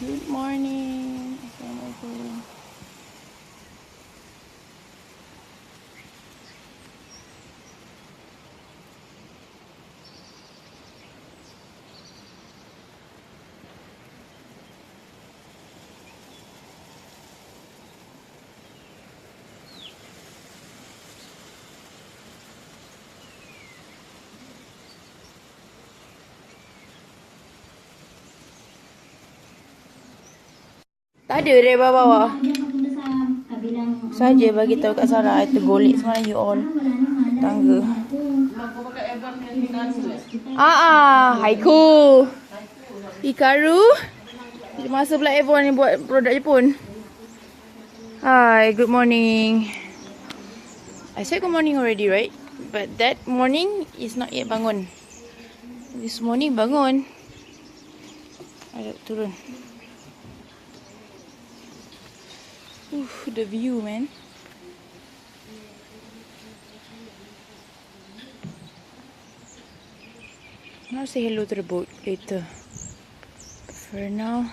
Good morning. Assalamualaikum. Tak ada dari bawah-bawah. Saja bagi tahu kat Sarah itu golek semalam you all. Tangga. Haiku. Hikaru. Masa pula Avon ni buat produk Jepun. Hi, good morning. I said good morning already, right? But that morning is not yet bangun. This morning bangun. Ada turun. The view, man. I'll say hello to the boat later. For now,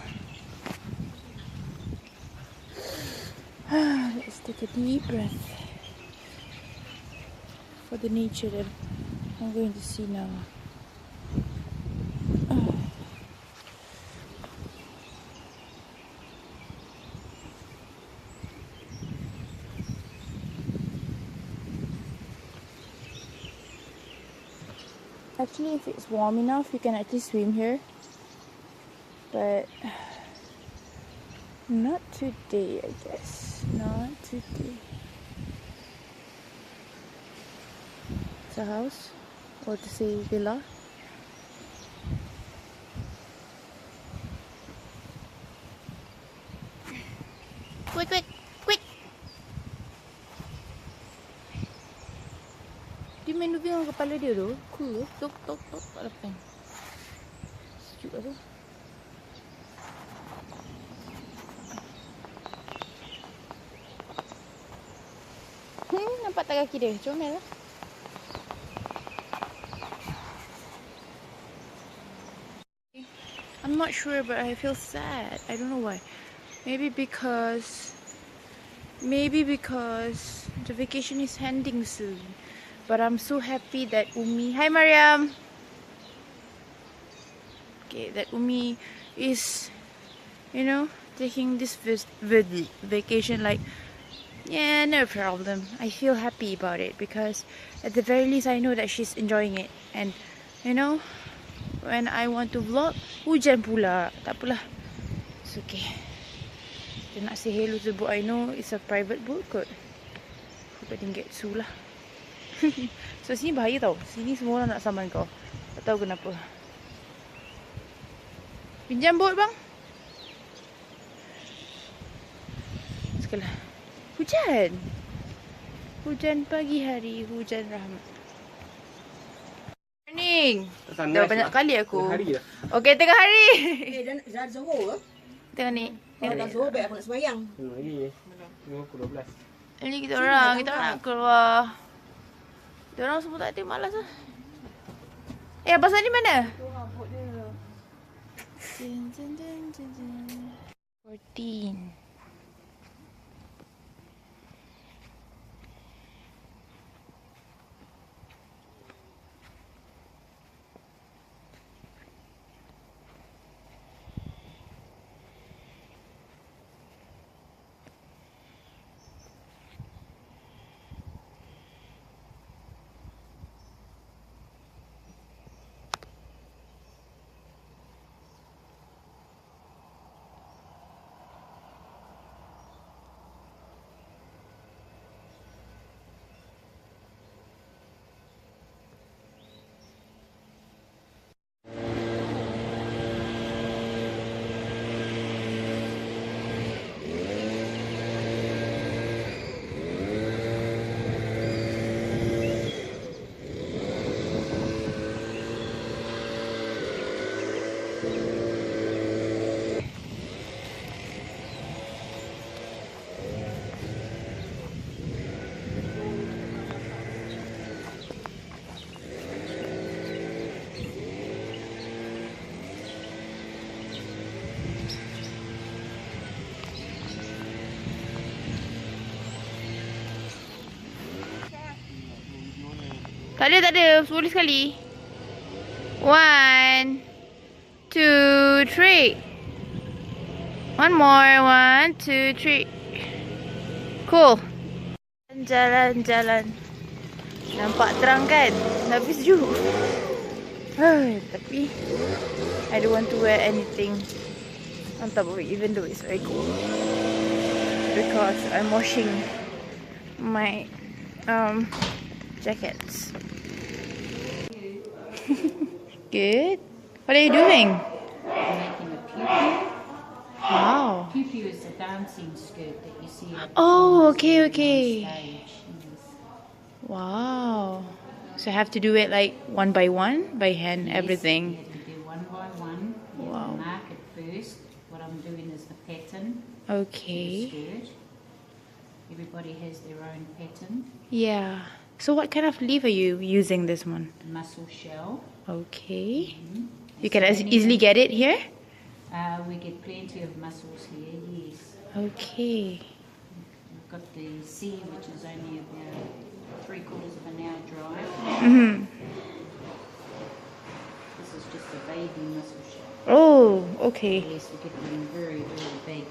let's take a deep breath for the nature that I'm going to see now. Actually, if it's warm enough, you can actually swim here. But not today, I guess. Not today. It's a house, or to say villa. Quick, quick, quick! Dia main duduk dengan kepala dia tu. Cool. Tok, tok, tok. Tak lepas. Sejuk lah tu. Nampak tak kaki dia? Comel lah. I'm not sure, but I feel sad. I don't know why. Maybe because the vacation is ending soon. But I'm so happy that Umi... Hi, Mariam! Okay, that Umi is, you know, taking this vacation like, yeah, no problem. I feel happy about it because at the very least I know that she's enjoying it. And, you know, when I want to vlog, hujan pula. Tak apalah. It's okay. Dia nak say hello to the boat. I know it's a private boat kot. Hope I didn't get Sue lah. So sini bahaya tau. Sini semua orang nak saman kau. Tak tahu kenapa. Pinjam bot bang. Sekolah. Hujan. Hujan pagi hari. Hujan rahmat. Morning. Dah banyak kali aku. Okay, tengah hari. Dah Zohor ke? Tengah ni. Kalau dah Zohor baik aku nak sembahyang. Ini kita orang nak keluar. Dia orang semua tak ada, malas lah. Abang Sani mana? 14. Tak ada. Boleh sekali. 1, 2, 3. One more. 1, 2, 3. Cool. Jalan. Nampak terang kan? Habis sejuk. Tapi I don't want to wear anything on top of it, even though it's very cool, because I'm washing my jackets. Good. What are you doing? I'm making a pew-pew. Wow. Pew-pew is a dancing skirt that you see. Oh, on okay. stage. Yes. Wow. So I have to do it like one by one, by hand, Yes, everything. You have to do one by one. You Wow. have to mark it first. What I'm doing is the pattern. Okay. Skirt. Everybody has their own pattern. Yeah. So what kind of leaf are you using this one? Mussel shell. Okay. Mm-hmm. You can easily get it here? We get plenty of mussels here, yes. Okay. We've got the sea, which is only about 3/4 of an hour drive. Mm-hmm. This is just a baby mussel shell. Oh, okay. Yes, we get them very, very big.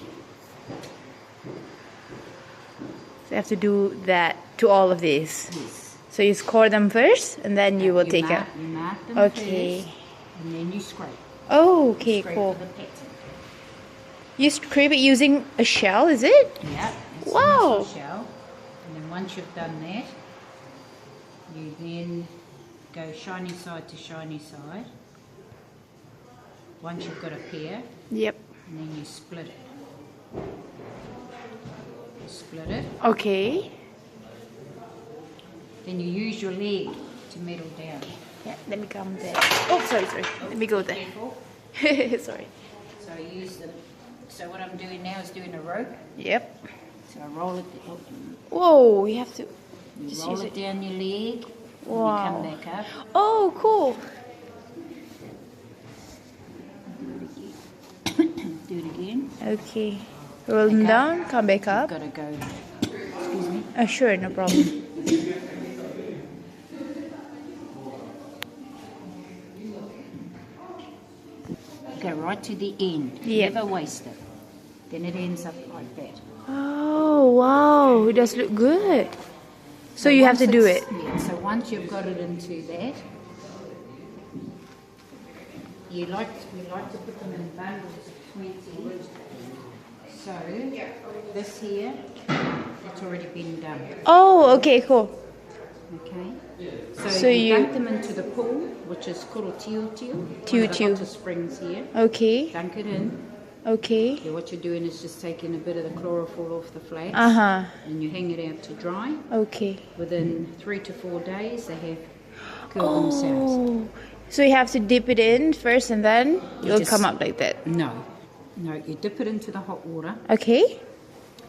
So you have to do that to all of these. Yes. So you score them first, and then you will take mark, out. You mark them Okay. first, and then you scrape. Oh, okay, Scrape cool. for the pattern. You scrape it using a shell, is it? Yeah. It's Wow. a mussel shell. And then once you've done that, you then go shiny side to shiny side. Once you've got a pair, Yep. and then you split it. Split it. Okay. Then you use your leg to metal down. Yeah, let me come there. Oh, sorry. Let me go there. Careful. Sorry. So I use them. So what I'm doing now is doing a rope. Yep. So I roll it. Whoa, you have to You just roll use it it. down your leg. Wow. And you come back up. Oh, cool. Do it again. Okay. Roll them Back up. down, come back You've up. got to go. Excuse me. Oh, sure, no problem. Go right to the end. Yep. Never waste it. Then it ends up like that. Oh, wow. It does look good. So you have to once do it's- it. Yeah, so once you've got it into that, we like to put them in bundles of 20. So this here, it's already been done. Oh, okay, cool. Okay. So So you you- dunk them into the pool, which is called Tio. Tio. The springs here. Okay, Dunk it in. okay. Yeah, what you're doing is just taking a bit of the chlorophyll off the flax, Uh-huh. and you hang it out to dry. Okay. Within 3 to 4 days, they have curled themselves. Oh, so you have to dip it in first and then it'll just- come up like that. No, you dip it into the hot water, Okay,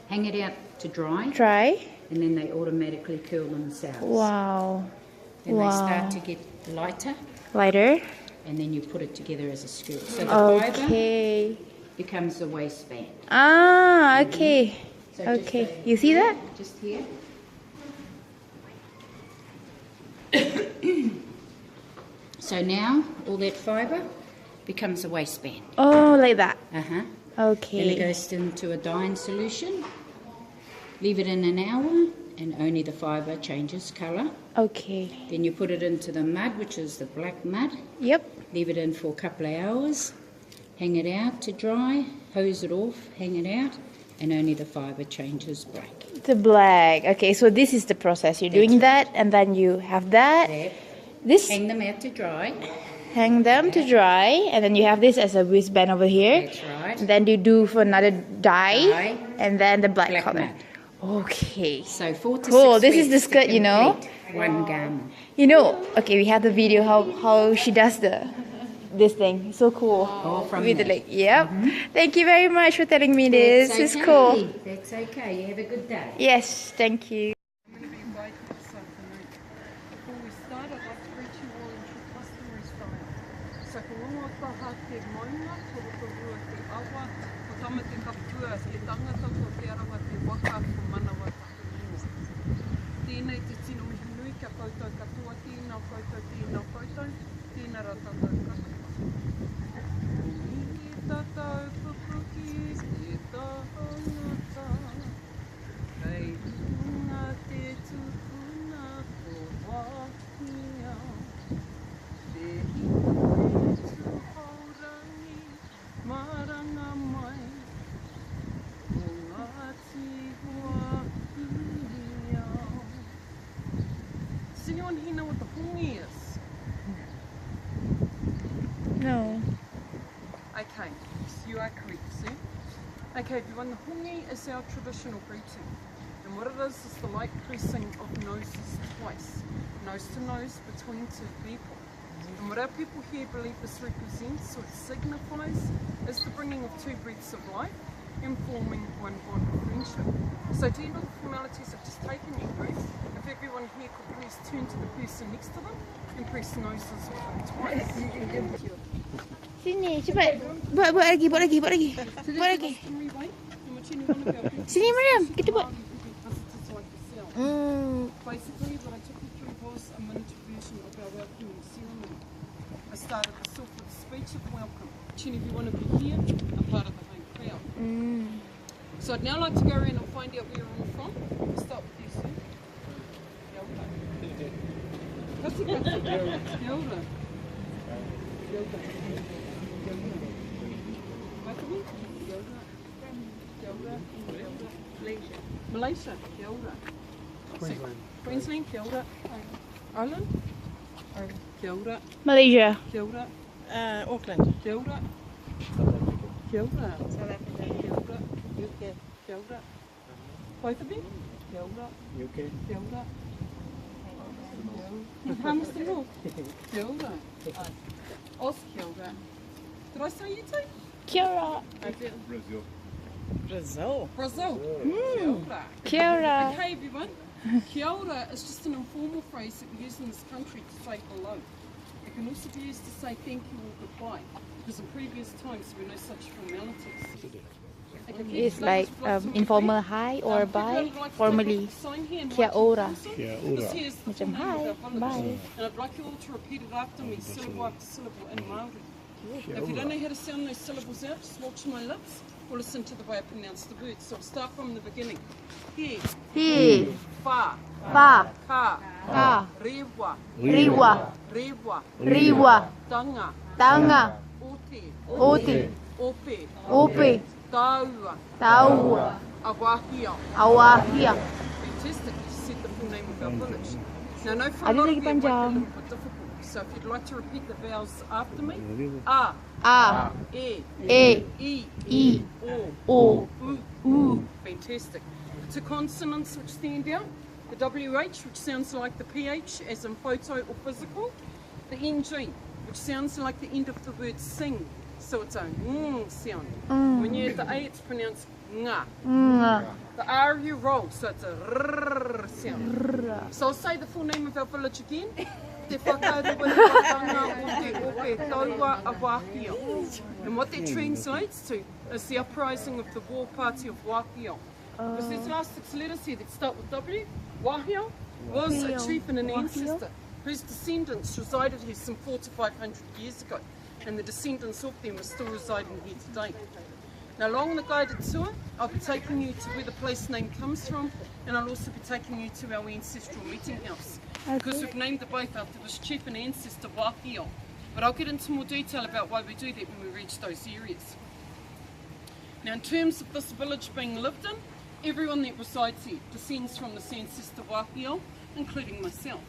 hang it out to dry, try. and then they automatically curl themselves. Wow. And they start Wow. to get lighter, Lighter. and then you put it together as a skirt. So the fibre Okay. becomes the waistband. Ah, okay. So just Okay. a- You see that? Just here. So now all that fibre becomes a waistband. Oh, like that. Then it Okay. goes into a dyeing solution. Leave it in an hour, and only the fibre changes colour. Okay. Then you put it into the mud, which is the black mud. Yep. Leave it in for a couple of hours. Hang it out to dry. Hose it off. Hang it out, and only the fibre changes black. The black. Okay, so this is the process. You're doing that, and then you have that. There. This Hang them out to dry. hang them to dry, and then you have this as a wristband over here. That's right. And then you do for another dye, Dye. and then the black Black color. mud. Okay. So 4 to Cool, 6 this is the weeks to skirt, you know. complete one garment. You know, okay, we have the video how she does this thing. So cool. All from With the that. leg. Yep. Thank you very much for telling me this. That's It's okay. cool. That's okay. You have a good day. Yes, thank you. I'm going to be inviting this afternoon. Before we start, I'd like to greet you all in true customary style. Sa kulungo taha te moina, toko rua te awa, ko tamate ka pua, te tangata ko te arawa te waka, ko manawa taku ingo. Tēnei te tino mihi nui kia koutou katoa, tēnā koutou, tēnā koutou, tēnā rā tātou katoa. I tātou pupuki, e tāngata, kei runga te tupuna ko wāhia, te hine tu haurangi, maranga mai, o ngāti wāhia. Does anyone here know what the hongi is? No. Okay, so you are correct, see? Okay, everyone, the hongi is our traditional greeting. And what it is the light pressing of noses twice. Nose to nose between two people. And what our people here believe this represents, or it signifies, is the bringing of two breaths of life and forming one bond of friendship. So to end all the formalities I've just taken you through, if everyone here could please turn to the person next to them and press noses with them twice. Sini, cepat. Buat lagi. Customary way in which any one of our people Sini, Mariam. Kita buat. visitors like yourself. Basically, what I took you through was a miniature version of our welcoming ceremony. I started this off with a speech of welcome. Each and every one of you here are part of the home crowd. So I'd now like to go around and find out where you're all from. We'll start with you, Sue. Kia ora. Kasi. Kia ora. Kia ora. Kia ora. Wakabi? Kia ora. Kia ora. Malaysia. Malaysia. Kia ora. Queensland. Queensland. Kia ora. Ireland. Kia ora. Malaysia. Kia ora. Auckland. Kia ora. Kia ora. South Africa. Kia ora. UK. Kia ora. Both of them? Kia ora. UK. Kia ora. How Mr. Moore? Kia ora. Oz, kia ora. Did I say you too? Kia ora. Brazil. Brazil. Brazil. Kia ora. Kia ora. Okay, everyone. Kia ora is just an informal phrase that we use in this country to say hello. It can also be used to say thank you or goodbye, because in previous times there were no such formalities. Okay, It's like informal hi or bye. Formally, kia ora. Kia ora. Macam hi, bye. And I'd like you all to repeat it after me, syllable after syllable in Māori. If you don't know how to sound those syllables out, just watch my lips or listen to the way I pronounce the words. So I'll start from the beginning. He, Hi, fa, pa, ka, ka, rewa, riwa, rewa, riwa, tanga, tanga, ote, oti, ope, ope, taua, taua, awahia. awahia. Fantastic, you said the full name of our village. Now, no, for a Ada lot lagi of you, it might be a panjang. little bit difficult. So if you'd like to repeat the vowels after me. A, A, E, E, I, I, O, O, U. U. Fantastic. The two consonants which stand out, the WH, which sounds like the PH, as in photo or physical, the NG, which sounds like the end of the word sing, so it's a ng sound. When you add the A, it's pronounced nga. Nga. The R you roll, so it's a rrrr sound. So I'll say the full name of our village again. Te whakaruatanga o te ope taua awahia. And what that translates to is the uprising of the war party of Wahia. Because these last 6 letters here that start with W, Wahia was a chief and an ancestor whose descendants resided here some 400 to 500 years ago. And the descendants of them are still residing here today. Now along the guided tour, I'll be taking you to where the place name comes from, and I'll also be taking you to our ancestral meeting house. Because we've named it both after this chief and ancestor Wahio. But I'll get into more detail about why we do that when we reach those areas. Now in terms of this village being lived in, everyone that resides here descends from this ancestor Wahio, including myself.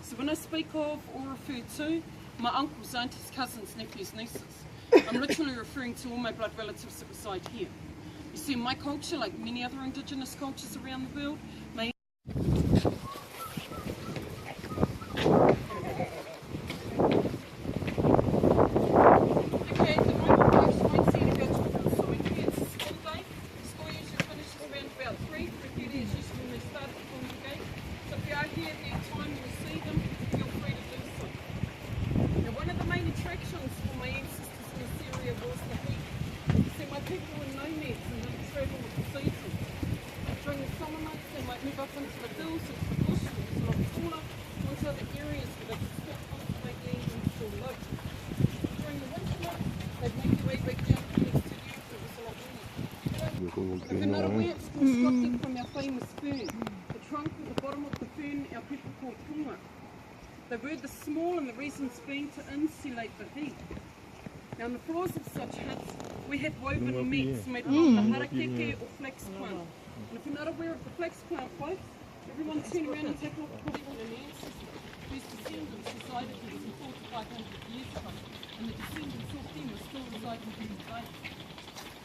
So when I speak of or refer to my uncles, aunties, cousins, nephews, nieces, I'm literally referring to all my blood relatives that reside here. You see, in my culture, like many other indigenous cultures around the world, may move up into the hills, into the bush, into the taller, onto other areas where they could If you're not aware, it's constructed from our famous fern. The trunk at the bottom of the fern, our people call tunga. They were the small, and the reasons being to insulate the heat. Now, on the floors of such huts, we had woven mats made from the harakeke or flax plant. And if you're not aware of the flax plant, folks, everyone turn around and take a look at what an ancestor. These descendants resided here some 400 to 500 years ago, and the descendants of them are still residing here today.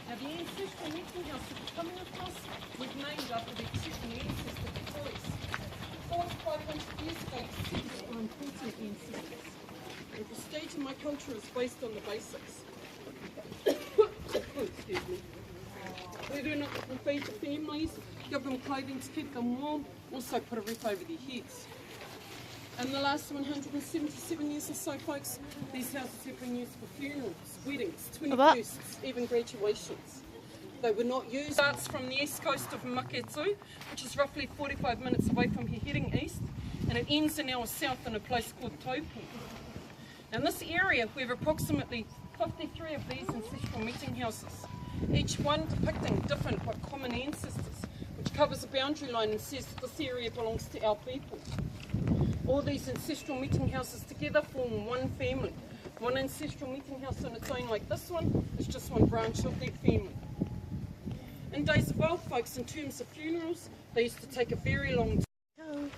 Now, the ancestral meeting house that we're coming across was named after the ancestor Victorious. 400 to 500 years ago, descendants were important ancestors. The prestige in my culture is based on the basics. Excuse me. We do not feed the families, give them clothing to keep them warm, also put a roof over their heads. In the last 177 years or so, folks, these houses have been used for funerals, weddings, 21sts, even graduations. They were not used. It starts from the east coast of Maketu, which is roughly 45 minutes away from here heading east, and it ends in our south in a place called Taupu. In this area, we have approximately 53 of these ancestral meeting houses, each one depicting different but common ancestors, which covers a boundary line and says that this area belongs to our people. All these ancestral meeting houses together form one family. One ancestral meeting house on its own, like this one, is just one branch of that family. In days of old, folks, in terms of funerals, they used to take a very long time.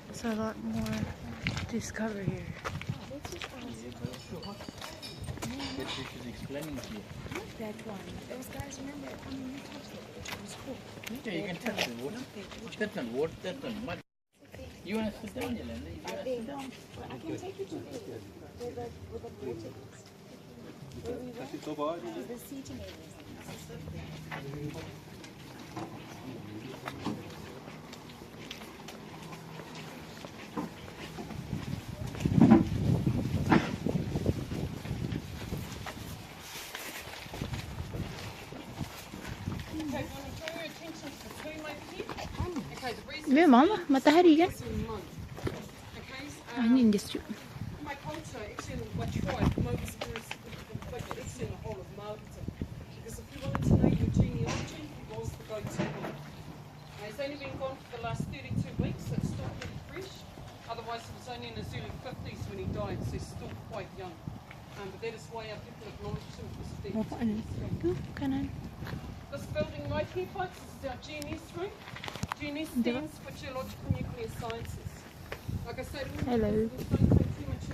There's a lot more to discover here. That one. Those guys, remember, I mean, you touched it. It was cool. Yeah, you can touch the water. That one, water, that one. But you want to sit down, Yolanda? You want to sit down? Well, I can take you to where the boat is. Where we went. The seating areas. Memang matahari kan? Ini industri. My culture, actually, my tribe, most very significant figure, it's in the whole of Marketing. Because if you wanted to know your genealogy, it was the go-to one. Now, he's only been gone for the last 32 weeks, so it's still pretty fresh. Otherwise, it was only in his early 50s when he died, so he's still quite young. But that is why our people acknowledge him because of that. Tu kanan. This building right here, folks, is our GNS room. GNS stands for Geological Nuclear Sciences. Like I said, Hello.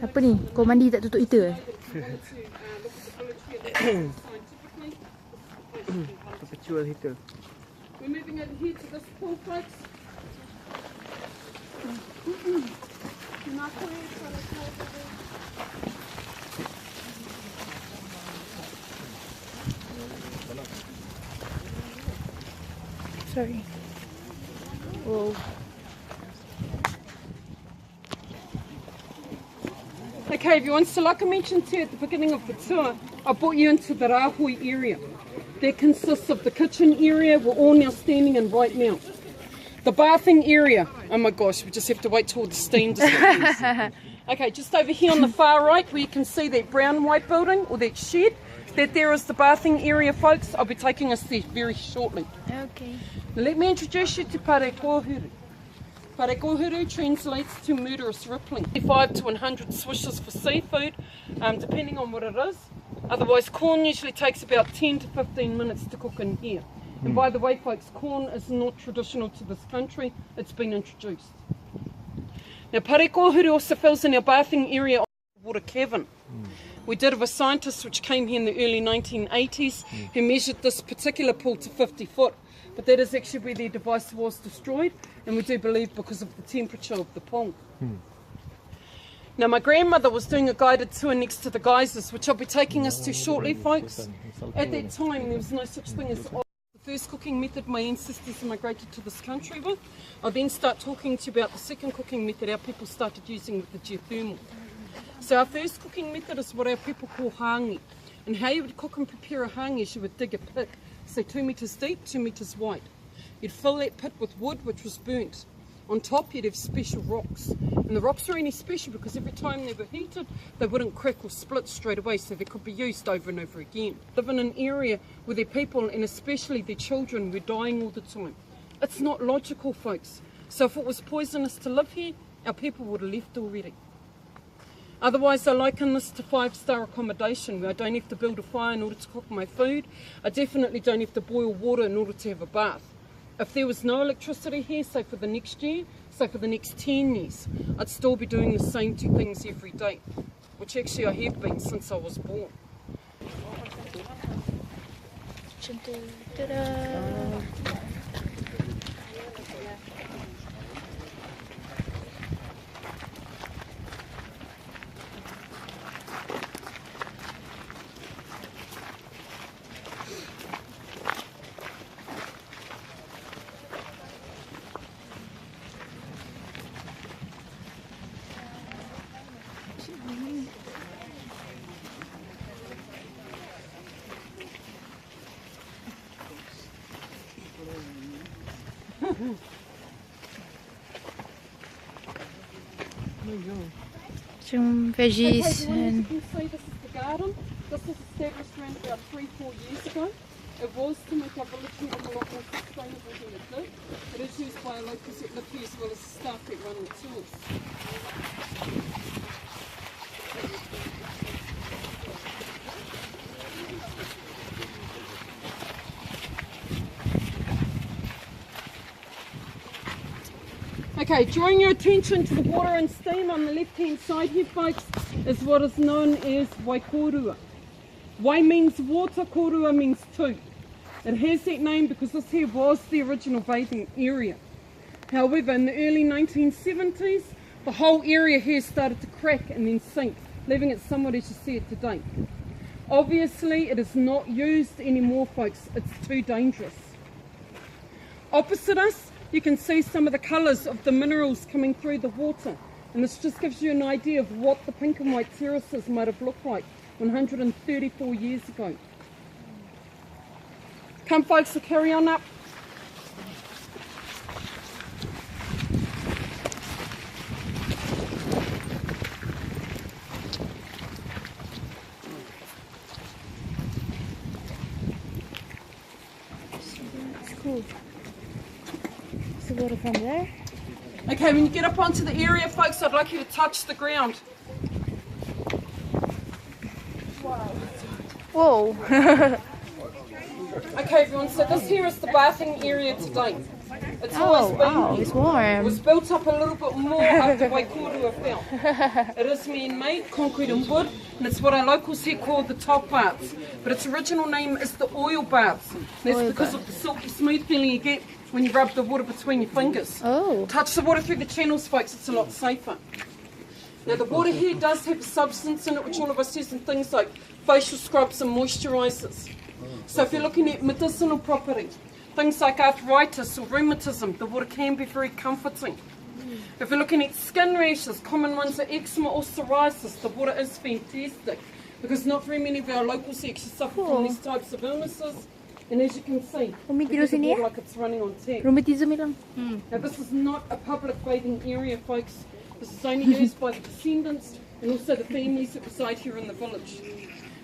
Apa ni? Kau mandi tak tutup heater? Perpetual heater. We're moving over here to this pool, folks. Sorry. Whoa. Okay, everyone, so like I mentioned to you at the beginning of the tour, I brought you into the Rahui area. That consists of the kitchen area we're all now standing in right now. The bathing area, oh my gosh, we just have to wait till the steam disappears. Okay, just over here on the far right where you can see that brown white building or that shed, that there is the bathing area, folks. I'll be taking us there very shortly. Okay. Now, let me introduce you to Pare Kohuru. Pare Kohuru translates to murderous rippling. 55 to 100 swishes for seafood, depending on what it is. Otherwise, corn usually takes about 10 to 15 minutes to cook in here. And by the way, folks, corn is not traditional to this country. It's been introduced. Now, Pare Kohuru also fills in our bathing area on the water cavern. We did have a scientist which came here in the early 1980s who measured this particular pool to 50 foot. But that is actually where their device was destroyed, and we do believe because of the temperature of the pool. Now, my grandmother was doing a guided tour next to the geysers, which I'll be taking us to shortly, folks. At that time, there was no such thing as oil. The first cooking method my ancestors migrated to this country with. I'll then start talking to you about the second cooking method our people started using with the geothermal. So our first cooking method is what our people call hangi. And how you would cook and prepare a hangi is you would dig a pit, say 2 metres deep, 2 metres wide. You'd fill that pit with wood which was burnt. On top you'd have special rocks, and the rocks are only special because every time they were heated they wouldn't crack or split straight away, so they could be used over and over again. Live in an area where their people, and especially their children, were dying all the time. It's not logical, folks. So if it was poisonous to live here, our people would have left already. Otherwise, I liken this to 5-star accommodation where I don't have to build a fire in order to cook my food. I definitely don't have to boil water in order to have a bath. If there was no electricity here, say for the next year, say for the next 10 years, I'd still be doing the same 2 things every day, which actually I have been since I was born. Some veggies Okay, everyone, as you and can see, this is the garden. This was established around about 3-4 years ago. It was to make our village look a lot more sustainable than it did. It is used by locals that live here as well as the staff that run the tours. Okay, drawing your attention to the water and steam on the left-hand side here, folks, is what is known as Waikorua. Wai means water, korua means two. It has that name because this here was the original bathing area. However, in the early 1970s, the whole area here started to crack and then sink, leaving it somewhat as you see it today. Obviously, it is not used anymore, folks. It's too dangerous. Opposite us, you can see some of the colours of the minerals coming through the water, and this just gives you an idea of what the pink and white terraces might have looked like 134 years ago. Come folks, we'll carry on up. it's cool. Is the water from there? Okay, when you get up onto the area, folks, I'd like you to touch the ground. Whoa! Okay, everyone, so this here is the bathing area today. It's always been wow, here. it's It warm. was built up a little bit more after Waikorua fell. It is man-made, concrete and wood, and it's what our locals here call the top baths. But its original name is the oil baths. That's because of the silky smooth feeling you get when you rub the water between your fingers. Oh. Touch the water through the channels, folks, it's a lot safer. Now the water here does have a substance in it which all of us use in things like facial scrubs and moisturisers. So if you're looking at medicinal property, things like arthritis or rheumatism, the water can be very comforting. If you're looking at skin rashes, common ones are eczema or psoriasis, the water is fantastic because not very many of our locals actually suffer from these types of illnesses. And as you can see, Rumit it's sini ya? like it's running on tap. Rheumatism lang. Now this is not a public bathing area, folks. This is only used by the descendants and also the families that reside here in the village.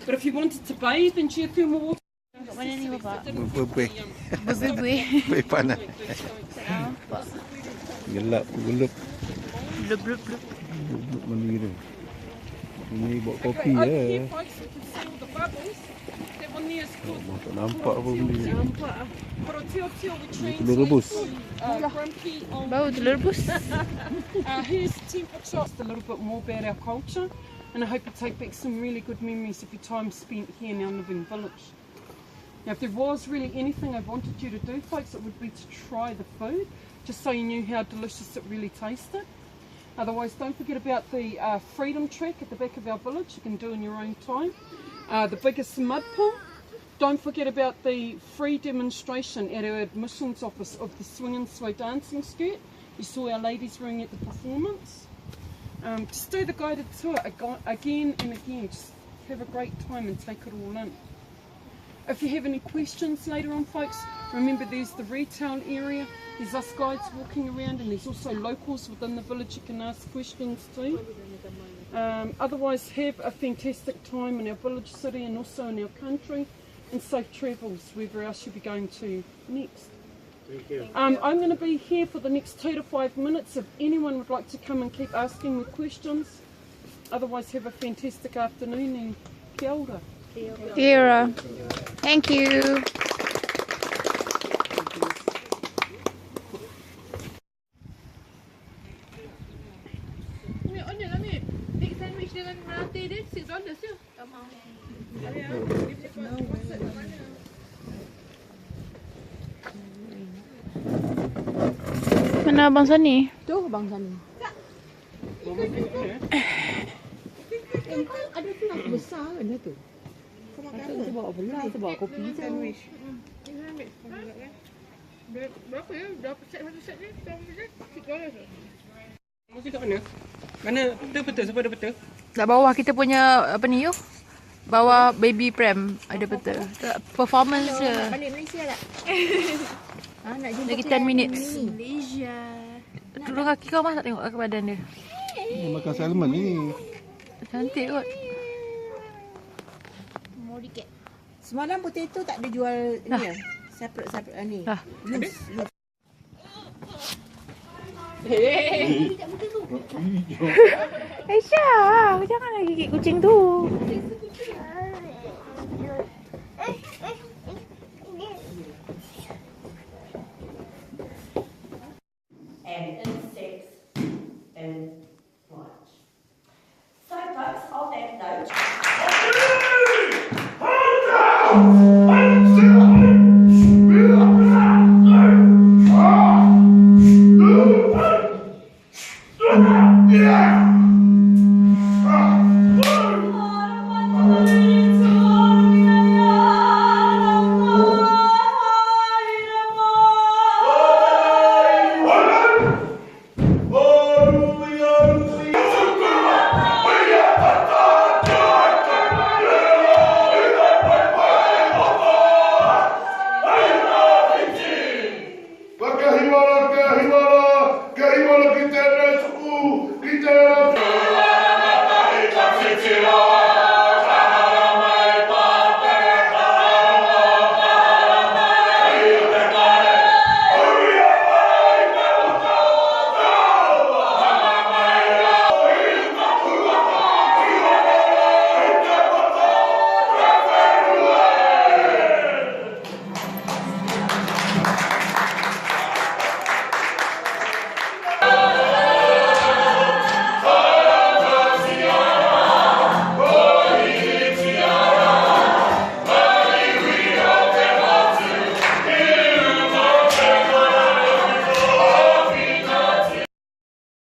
But if you wanted to bathe in geothermal water, Mana ni bapa? Berbeh. Berbebe. Berbeh panas. Gelap, gelap. Blub blub blub. Mana gitu. Ini buat okay, kopi over ya. here, folks, you can see all the bubbles. That one there is called Tak nampak apa benda ni. Poroteo, which means Telur rebus. grumpy old. Bau telur rebus. Here's temperature. Just a little bit more about our culture, and I hope you take back some really good memories of your time spent here in our living village. Now, if there was really anything I wanted you to do, folks, it would be to try the food, just so you knew how delicious it really tasted. Otherwise, don't forget about the freedom trek at the back of our village. You can do in your own time. The biggest mud pool. Don't forget about the free demonstration at our admissions office of the swing and sway dancing skirt. You saw our ladies wearing at the performance. Just do the guided tour again and again. Just have a great time and take it all in. If you have any questions later on, folks, remember there's the retail area, there's us guides walking around, and there's also locals within the village you can ask questions to. Otherwise, have a fantastic time in our village city and also in our country, and safe travels wherever else you'll be going to next. Thank you. I'm going to be here for the next 2 to 5 minutes if anyone would like to come and keep asking me questions. Otherwise, have a fantastic afternoon and kia ora. Kira. Thank you. Mana Abang Sani? Tu bang sana. Ada tulang besar kan tu. Kau makan apa? Kita bawa belah, kita bawa kopi je. Berapa ya? Berapa set satu set ni? Mesti kat mana? Mana peta-peta? Siapa ada peta? Kat bawah kita punya apa ni you? Bawah baby pram ada betul. Performance je. Balik Malaysia tak? Nak jumpa Lagi 10 minutes. Malaysia. Tolong kaki kau mas tak tengok ke badan dia. Dia makan salmon ni. Cantik kot. Mau dikit. Semalam potato tak ada jual ni ya? Separate ni. Loose. Aisyah, janganlah gigit kucing tu.